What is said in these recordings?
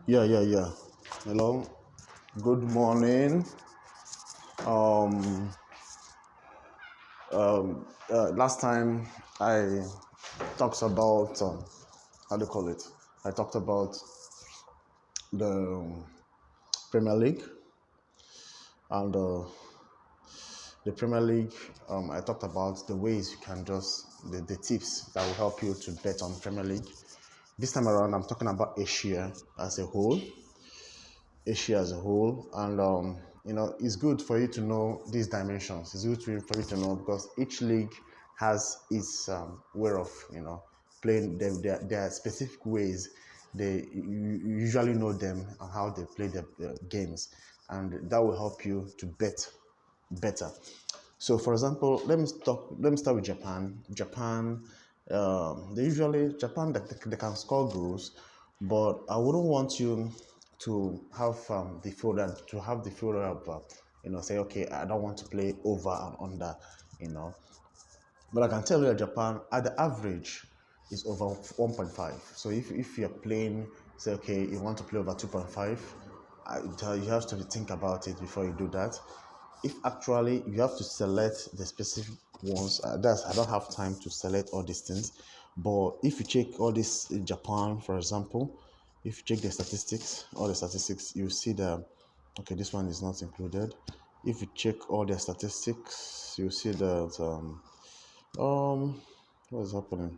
Yeah. Hello. Good morning. Um, Last time I talked about how do you call it? I talked about the Premier League and the Premier League. I talked about the ways you can just the tips that will help you to bet on Premier League. This time around, I'm talking about Asia as a whole. Asia as a whole, and it's good for you to know these dimensions. It's good for you to know because each league has its way of playing them. There are specific ways you usually know them and how they play the games, and that will help you to bet better. So, for example, Let me start with Japan. Japan they can score goals, but I wouldn't want you to have the feel of say okay, I don't want to play over and under, you know. But I can tell you that Japan, at the average, is over 1.5. So if you're playing, say, okay, you want to play over 2.5, you have to think about it before you do that. If actually you have to select the specific ones, I don't have time to select all these things. But if you check all this in Japan, for example, if you check all the statistics, you see okay, this one is not included. If you check all the statistics, you see that what is happening?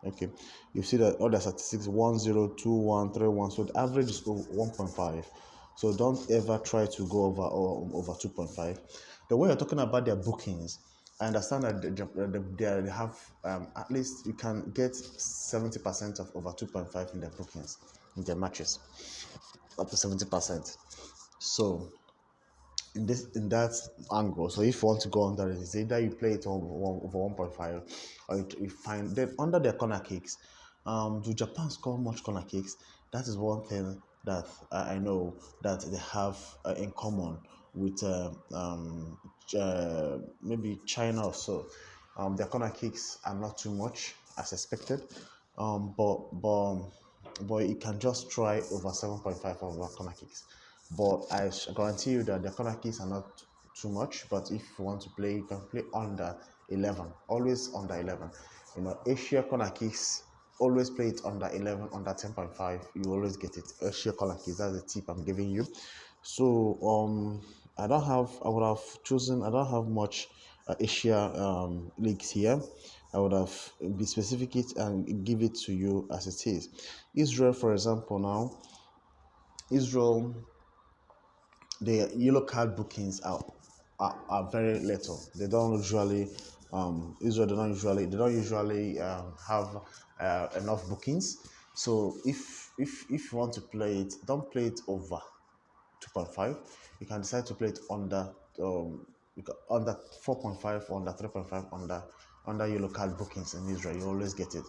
Okay, you see that all the statistics 1, 0, 2, 1, 3, 1. So the average is 1.5. So don't ever try to go over 2.5. The way you're talking about their bookings, I understand that they have at least you can get 70% of over 2.5 in their bookings in their matches, up to 70%. So in that angle. So if you want to go under it, it's either you play it over 1.5 or you find then under their corner kicks. Do Japan score much corner kicks? That is one thing that I know that they have in common with maybe China or so. Their corner kicks are not too much as expected, but you can just try over 7.5 over corner kicks. But I guarantee you that the corner kicks are not too much. But if you want to play, you can play under 11. Always under 11. Asia corner kicks, always play it under 11, under 10.5. You always get it. Asia corner kicks, that's the tip I'm giving you. So I don't have much Asia leagues here. I would have be specific it and give it to you as it is. Israel, for example, now Israel, the yellow card bookings are very little. They don't usually Israel they don't usually have enough bookings. So if you want to play it, don't play it over 2.5. You can decide to play it under 4.5, under 3.5, under yellow card bookings in Israel. You always get it.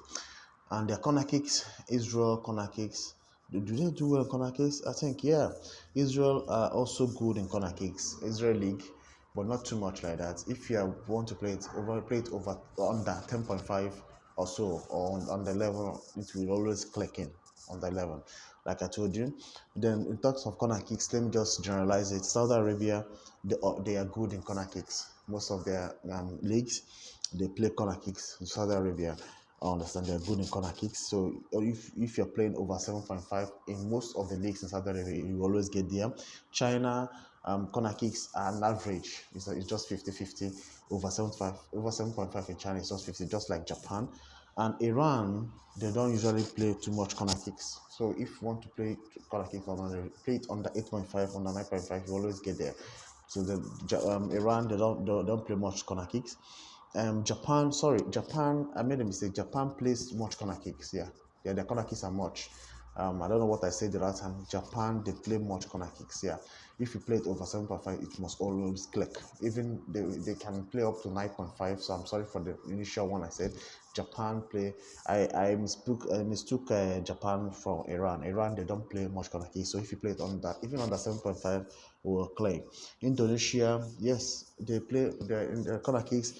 And their corner kicks, Israel corner kicks. Do they do well in corner kicks? I think yeah. Israel are also good in corner kicks. Israel league, but not too much like that. If you want to play it over under 10.5 or so, or on the level, it will always click in on the level. Like I told you. Then in terms of corner kicks, let me just generalize it. Saudi Arabia, they are good in corner kicks. Most of their leagues, they play corner kicks in Saudi Arabia. I understand they're good in corner kicks. So if you're playing over 7.5 in most of the leagues in Saudi Arabia, you always get there. China, corner kicks are an average. It's just 50-50. Over 7.5 in China is just 50, just like Japan. And Iran, they don't usually play too much corner kicks. So if you want to play corner kicks, play it under 8.5, under 9.5, you always get there. So Iran, they don't play much corner kicks. Japan, I made a mistake. Japan plays much corner kicks. Yeah, their corner kicks are much. I don't know what I said the last time. Japan, they play much corner kicks. Yeah, if you play it over 7.5, it must always click. Even they can play up to 9.5. So I'm sorry for the initial one I said. Japan play. I mistook Japan from Iran. Iran, they don't play much corner kick. So if you play it on that, even under 7.5, will play. Indonesia, yes, they play the corner kicks.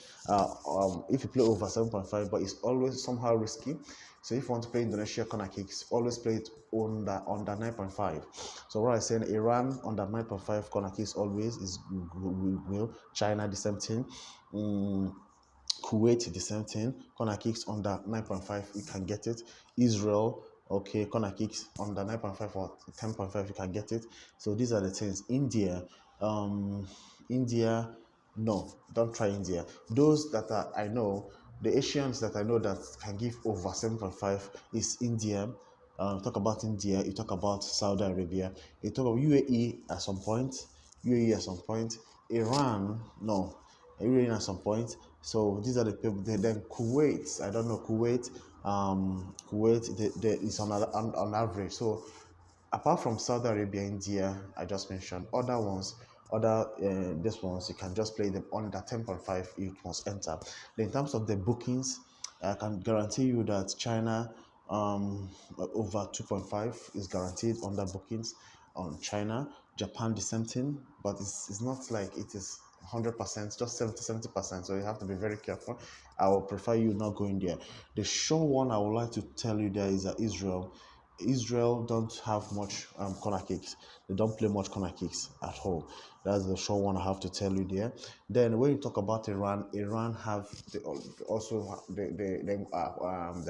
If you play over 7.5, but it's always somehow risky. So if you want to play Indonesia corner kicks, always play it under 9.5. So what I'm saying, Iran under 9.5 corner kicks always is will. China the same thing. Kuwait the same thing. Corner kicks under 9.5, you can get it. Israel, okay, corner kicks under 9.5 or 10.5, you can get it. So these are the things. India, no, don't try India. Those that I know, the Asians that I know that can give over 7.5 is India. Talk about India, you talk about Saudi Arabia, you talk about UAE at some point, Iran, no, UAE at some point. So these are the people. Then Kuwait, I don't know Kuwait. Kuwait, is on average. So apart from Saudi Arabia, India, I just mentioned, other ones, this ones, you can just play them under 10.5, it must enter. Then in terms of the bookings, I can guarantee you that China, over 2.5 is guaranteed under bookings on China. Japan, the same thing, but it's not like it is 100%, just 70%. So you have to be very careful. I would prefer you not going there. The sure one I would like to tell you there is that Israel don't have much corner kicks. They don't play much corner kicks at all. That's the short one I have to tell you there. Then when you talk about Iran have they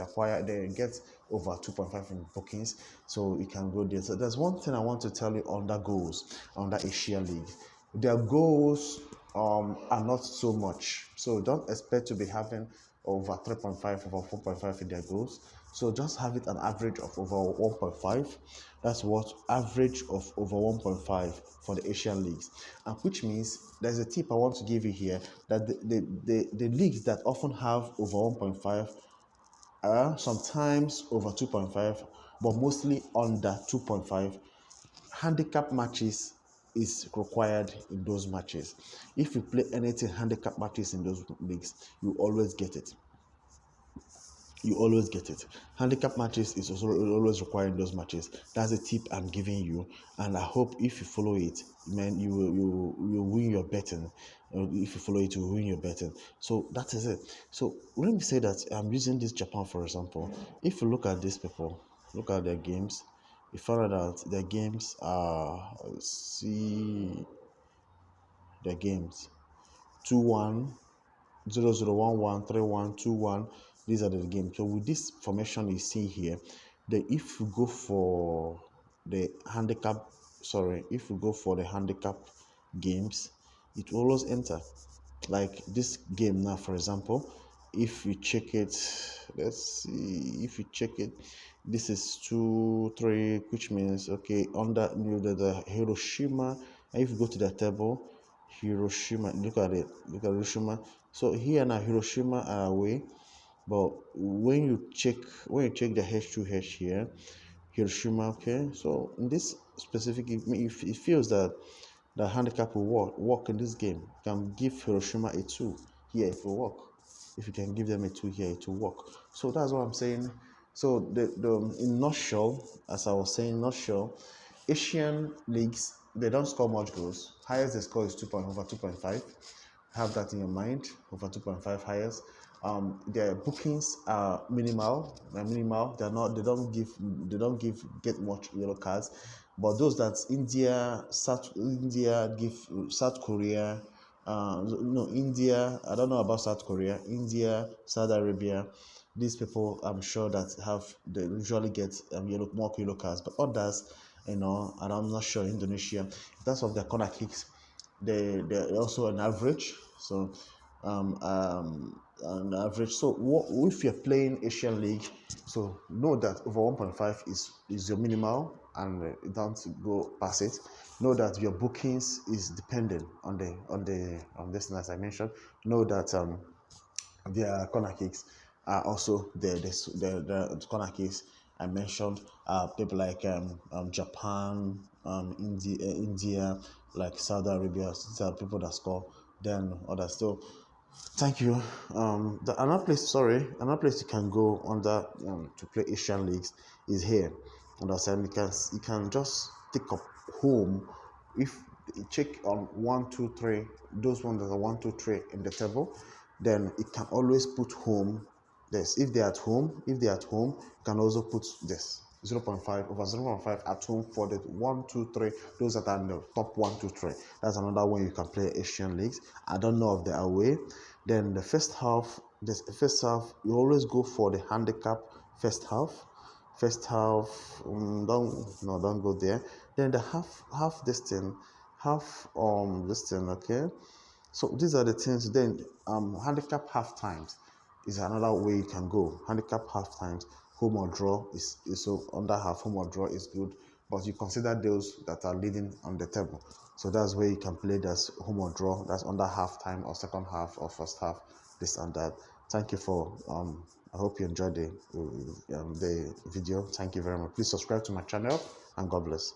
acquire, they get over 2.5 in bookings, so you can go there. So there's one thing I want to tell you on that goals on that Asia League. Their goals are not so much, so don't expect to be having over 3.5 over 4.5 in their goals. So just have it an average of over 1.5. That's what average of over 1.5 for the Asian leagues, and which means there's a tip I want to give you here, that the leagues that often have over 1.5 are sometimes over 2.5, but mostly under 2.5. Handicap matches is required in those matches. If you play anything handicap matches in those leagues, you always get it. Handicap matches is also always required in those matches. That's a tip I'm giving you, and I hope if you follow it, man, you will win your betting. If you follow it, you will win your betting. So that is it. So let me say that I'm using this Japan for example. If you look at these people, look at their games, you find out their games are, see their games, 2-1, 0-0, 1-1, 3-1, 2-1. These are the games. So with this formation you see here, if you go for the handicap, games, it will always enter. Like this game now, for example, if you check it, let's see, if you check it, this is 2-3, which means okay, under the Hiroshima. And if you go to the table, Hiroshima, look at Hiroshima. So here now Hiroshima are away, but when you check the H2H here, Hiroshima, okay. So in this specific, it feels that the handicap will work in this game. You can give Hiroshima a 2 here, it will work. If you can give them a 2 here, it will work. So that's what I'm saying. So in nutshell, as I was saying, Asian leagues, they don't score much goals. Highest they score is over 2.5. Have that in your mind, over 2.5 highest. Their bookings are minimal. They don't get much yellow cards. But those that India give, South Korea, no, India, I don't know about South Korea, India, Saudi Arabia, these people I'm sure that they usually get more yellow cards, but others, and I'm not sure. Indonesia, in terms of their corner kicks, they're also an average. So an average. So if you're playing Asian League, so know that over 1.5 is your minimal, and don't go past it. Know that your bookings is dependent on this thing, as I mentioned. Know that their corner kicks are also the corner kicks I mentioned. People like Japan, India, like Saudi Arabia. These are people that score. Then others. So Thank you. Another place you can go under to play Asian leagues is here. Understand? You can just take up home. If you check on 1, 2, 3, those ones that are 1, 2, 3 in the table, then it can always put home this. If they're at home, you can also put this 0.5 over 0.5 at home for the 1, 2, 3. Those that are in the top 1, 2, 3. That's another way you can play Asian leagues. I don't know of the away. Then the first half, you always go for the handicap first half. First half, don't go there. Then the half this thing, okay. So these are the things. Then handicap half times is another way you can go. Handicap half times, home or draw is so under half. Home or draw is good, but you consider those that are leading on the table. So that's where you can play that's home or draw. That's under half time or second half or first half. This and that. Thank you for I hope you enjoyed the video. Thank you very much. Please subscribe to my channel and God bless.